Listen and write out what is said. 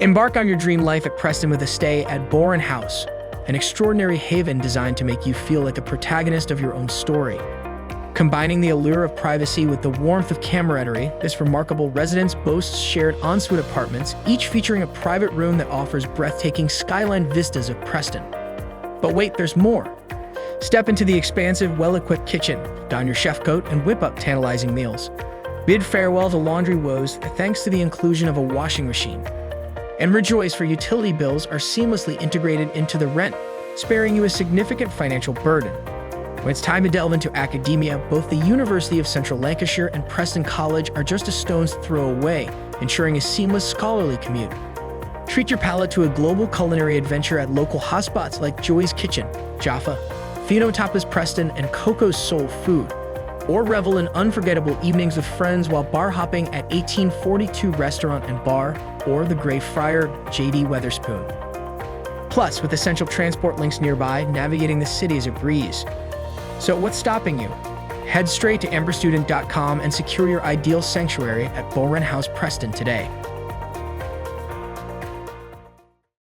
Embark on your dream life at Preston with a stay at Bowran House, an extraordinary haven designed to make you feel like a protagonist of your own story. Combining the allure of privacy with the warmth of camaraderie, this remarkable residence boasts shared ensuite apartments, each featuring a private room that offers breathtaking skyline vistas of Preston. But wait, there's more. Step into the expansive, well-equipped kitchen, don your chef coat, and whip up tantalizing meals. Bid farewell to laundry woes thanks to the inclusion of a washing machine. And rejoice, for utility bills are seamlessly integrated into the rent, sparing you a significant financial burden. When it's time to delve into academia, both the University of Central Lancashire and Preston College are just a stone's throw away, ensuring a seamless scholarly commute. Treat your palate to a global culinary adventure at local hotspots like Joy's Kitchen, Jaffa, Fino Tapas Preston, and Coco's Soul Food. Or revel in unforgettable evenings with friends while bar hopping at 1842 Restaurant and Bar or the Grey Friar J.D. Weatherspoon. Plus, with essential transport links nearby, navigating the city is a breeze. So what's stopping you? Head straight to amberstudent.com and secure your ideal sanctuary at Bowran House Preston today.